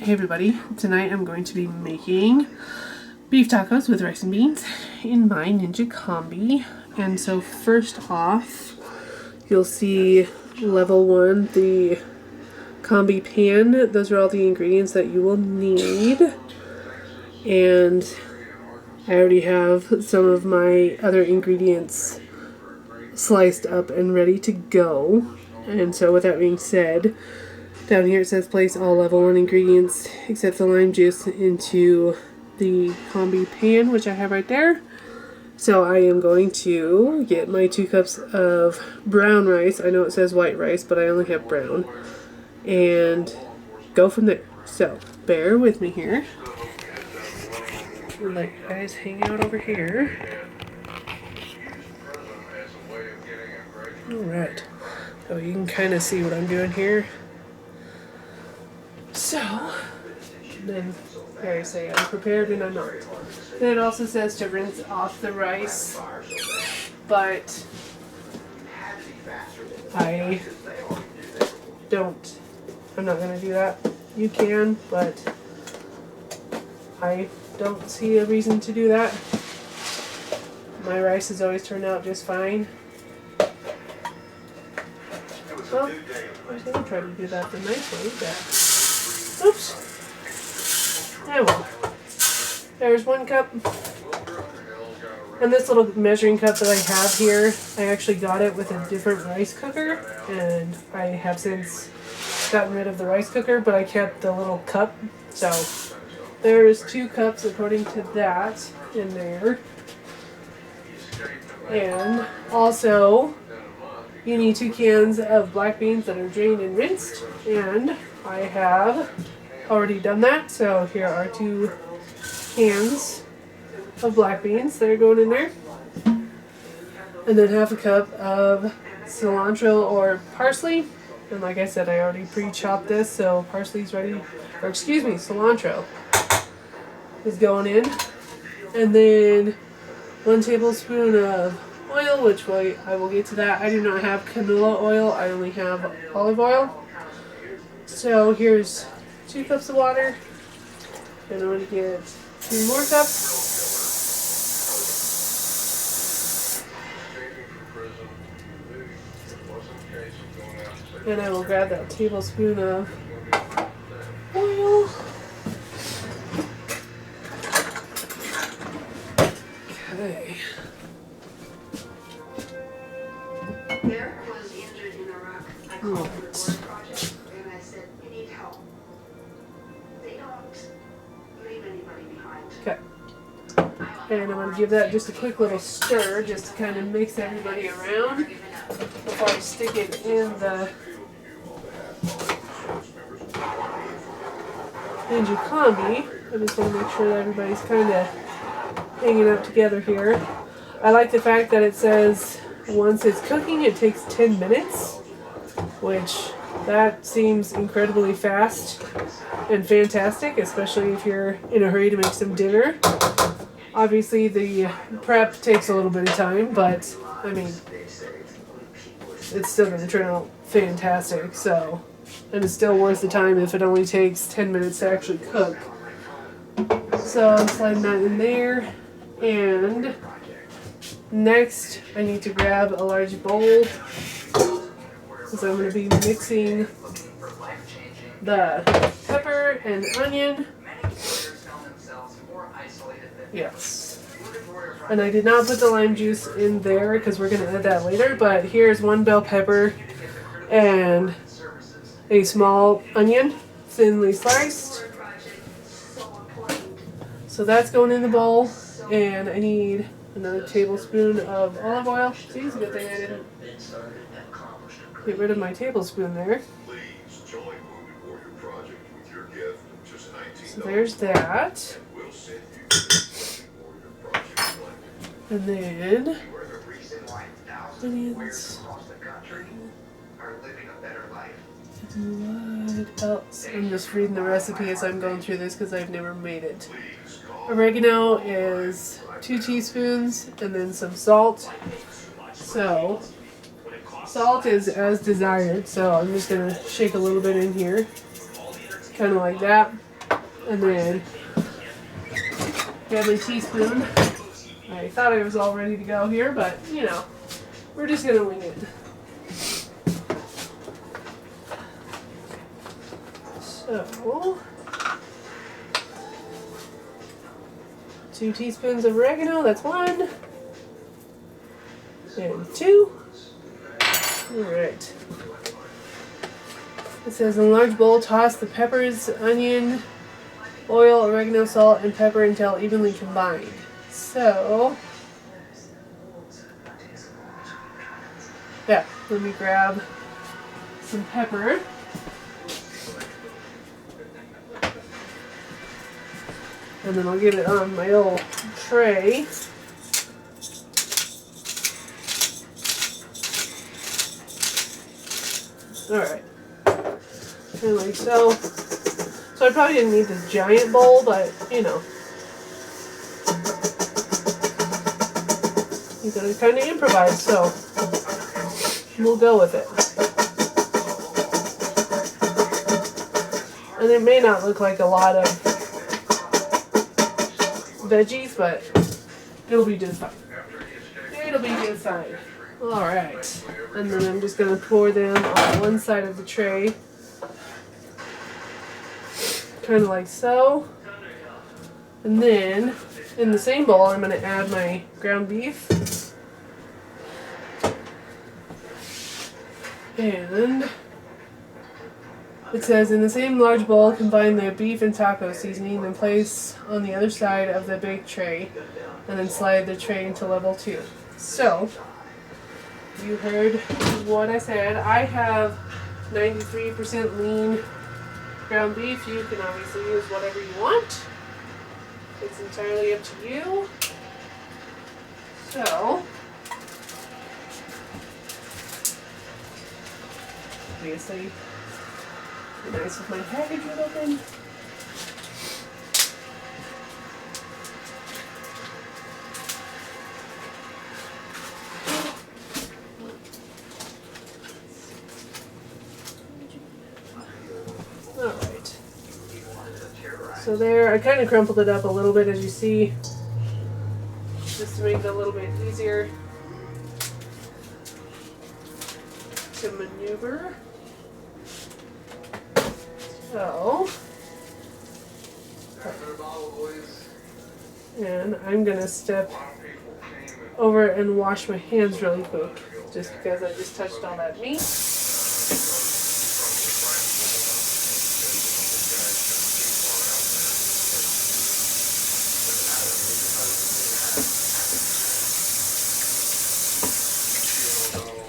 Hey everybody, tonight I'm going to be making beef tacos with rice and beans in my Ninja Combi. And so first off, you'll see level 1, the Combi pan. Those are all the ingredients that you will need. And I already have some of my other ingredients sliced up and ready to go. And so with that being said, down here it says place all level 1 ingredients except the lime juice into the Combi pan, which I have right there. So I am going to get my 2 cups of brown rice. I know it says white rice, but I only have brown. And go from there. So bear with me here. I'll let you guys hang out over here. Alright. So you can kind of see what I'm doing here. So, then I say I'm prepared and I'm not. Then it also says to rinse off the rice, but I'm not going to do that. You can, but I don't see a reason to do that. My rice has always turned out just fine. Well, I was going to try to do that the nice way, but oops. There we go. There's 1 cup. And this little measuring cup that I have here, I actually got it with a different rice cooker. And I have since gotten rid of the rice cooker, but I kept the little cup. So there's 2 cups according to that in there. And also, you need 2 cans of black beans that are drained and rinsed. And I have already done that, so here are 2 cans of black beans that are going in there. And then half a cup of cilantro or parsley. And like I said, I already pre-chopped this, so parsley's ready, or excuse me, cilantro is going in. And then 1 tablespoon of oil, which I will get to that. I do not have canola oil, I only have olive oil. So here's 2 cups of water, and I'm going to get 2 more cups. And I will grab that tablespoon of oil. Okay. Derek was injured in Iraq. I called him the work project and I said, "You need help." They don't leave anybody behind. Okay. And I'm going to give that just a quick little stir just to kind of mix everybody around before I stick it in the Ninja Combi. I just want to make sure that everybody's kind of hanging out together here. I like the fact that it says once it's cooking it takes 10 minutes, which that seems incredibly fast and fantastic, especially if you're in a hurry to make some dinner. Obviously the prep takes a little bit of time, but I mean, it's still going to turn out fantastic. So, and it's still worth the time if it only takes 10 minutes to actually cook. So I'm sliding that in there, and next I need to grab a large bowl because I'm going to be mixing the pepper and onion. Yes. And I did not put the lime juice in there because we're going to add that later, but here's 1 bell pepper and a small onion, thinly sliced. So that's going in the bowl, and I need another tablespoon of olive oil. See, it's a good thing I didn't get rid of my tablespoon there. So there's that. And then onions. What else? I'm just reading the recipe as I'm going through this because I've never made it. Oregano is 2 teaspoons, and then some salt. So salt is as desired, so I'm just going to shake a little bit in here. Kind of like that. And then grab my teaspoon. I thought I was all ready to go here, but you know, we're just gonna wing it. So, 2 teaspoons of oregano, that's 1. And 2. Alright. It says in a large bowl, toss the peppers, onion, oil, oregano, salt, and pepper until evenly combined. So, yeah, let me grab some pepper. And then I'll get it on my old tray. Alright. Kind of like so. So I probably didn't need this giant bowl, but you know. You gotta kind of improvise, so we'll go with it. And it may not look like a lot of veggies, but it'll be just fine. It'll be just fine. Alright. And then I'm just going to pour them on one side of the tray. Kind of like so. And then, in the same bowl, I'm going to add my ground beef. And it says, in the same large bowl, combine the beef and taco seasoning and place on the other side of the baked tray, and then slide the tray into level 2. So, you heard what I said. I have 93% lean ground beef. You can obviously use whatever you want. It's entirely up to you. So, obviously, be nice if my package would open. Alright. So there, I kind of crumpled it up a little bit, as you see, just to make it a little bit easier to maneuver. So, and I'm gonna step over and wash my hands really quick, just because I just touched all that meat.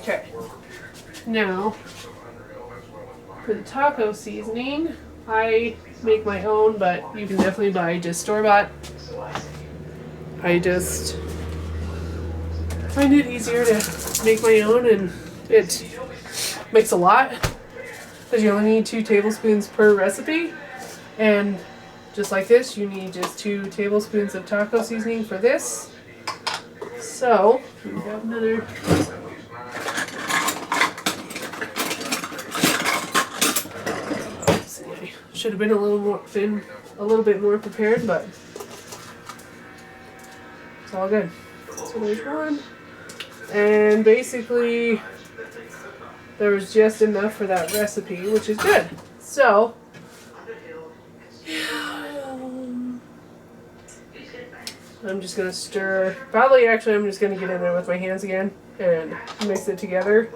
Okay, now for the taco seasoning, I make my own, but you can definitely buy just store-bought. I just find it easier to make my own, and it makes a lot, because you only need 2 tablespoons per recipe. And just like this, you need just 2 tablespoons of taco seasoning for this. So, we have another. Should have been a little bit more prepared, but it's all good. So there's one, and basically there was just enough for that recipe, which is good. So I'm just gonna stir. I'm just gonna get in there with my hands again and mix it together,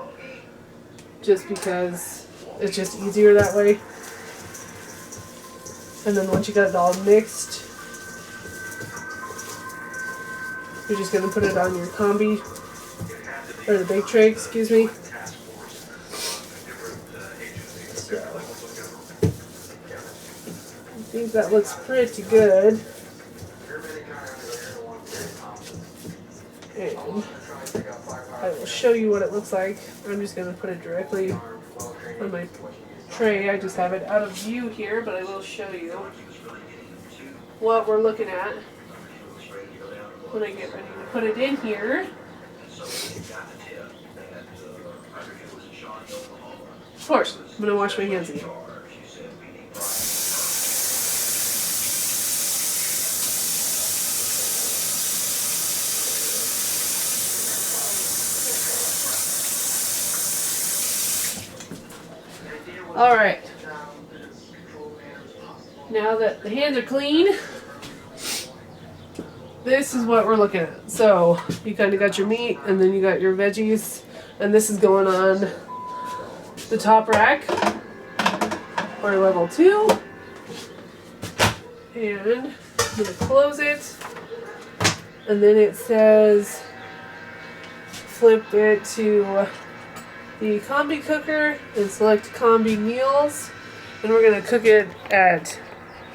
just because it's just easier that way. And then once you got it all mixed, you're just going to put it on your combi, or the bake tray, excuse me. So, I think that looks pretty good. And I will show you what it looks like. I'm just going to put it directly on my tray. I just have it out of view here, but I will show you what we're looking at when I get ready to put it in here. Of course, I'm going to wash my hands again. Alright. Now that the hands are clean, this is what we're looking at. So you kind of got your meat and then you got your veggies, and this is going on the top rack or level 2. And I'm going to close it, and then it says flip it to the combi cooker and select combi meals, and we're going to cook it at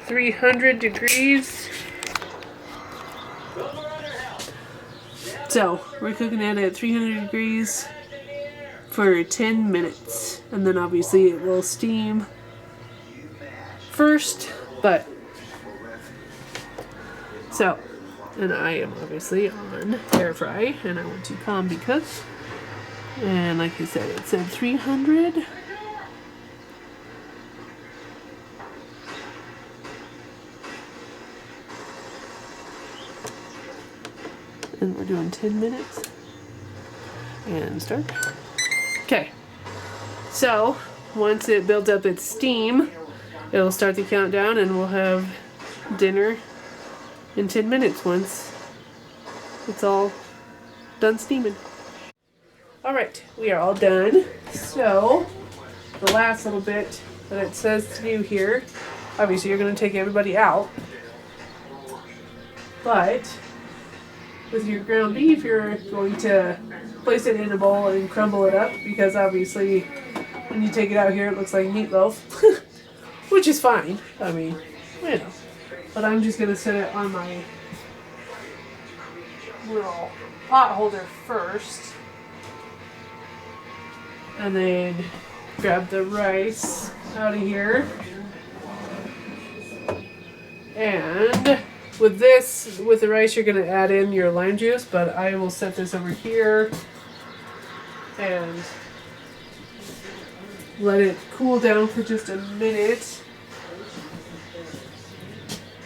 300 degrees. So we're cooking it at 300 degrees for 10 minutes, and then obviously it will steam first, but so, and I am obviously on air fry, and I want to combi cook, and like I said, it said 300. And we're doing 10 minutes. And start. Okay. So, once it builds up its steam, it'll start the countdown, and we'll have dinner in 10 minutes once it's all done steaming. Alright, we are all done. So, the last little bit that it says to do here, obviously you're going to take everybody out, but with your ground beef, you're going to place it in a bowl and crumble it up, because obviously when you take it out here it looks like meatloaf, which is fine. I mean, you know. But I'm just going to set it on my little pot holder first, and then grab the rice out of here. And with the rice, you're going to add in your lime juice, but I will set this over here and let it cool down for just a minute.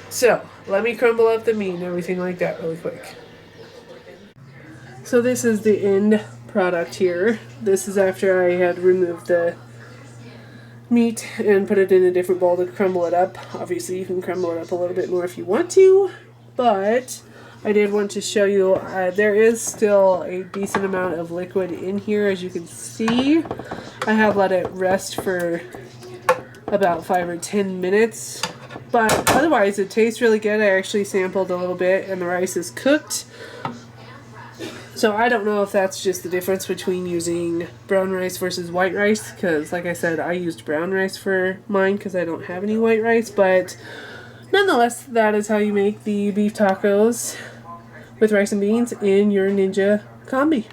So, let me crumble up the meat and everything like that really quick. So this is the end product here. This is after I had removed the meat and put it in a different bowl to crumble it up. Obviously you can crumble it up a little bit more if you want to, but I did want to show you there is still a decent amount of liquid in here. As you can see, I have let it rest for about 5 or 10 minutes, but otherwise it tastes really good. I actually sampled a little bit and the rice is cooked. So I don't know if that's just the difference between using brown rice versus white rice, because like I said, I used brown rice for mine because I don't have any white rice, but nonetheless, that is how you make the beef tacos with rice and beans in your Ninja Combi.